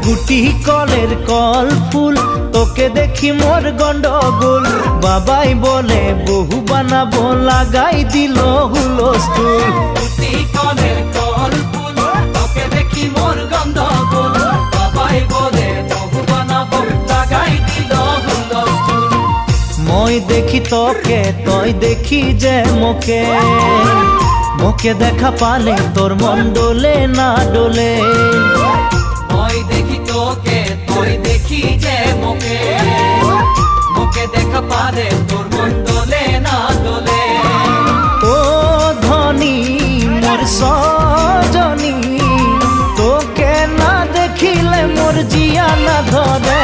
গুটি কলের কল ফুল তোকে দেখি মোর গন্ডগোল বাবাই বলে বহু বানাবো লাগাই দিল হুলস্থুল গুটি কলের কল ফুল তোকে দেখি মোর গন্ডগোল বাবাই বলে বহু বানাবো লাগাই দিল হুলস্থুল মই দেখি তোকে তই দেখি যে মোকে মোকে দেখা পালে তোর মন ডোলে না ডোলে মই দেখি তোকে তুই দেখি যে মোকে মোকে দেখা পালে তোর মন ডোলে না ডোলে ও ধনী মোর সজনী তোকে না দেখিলে মোর জিয়া না ধরে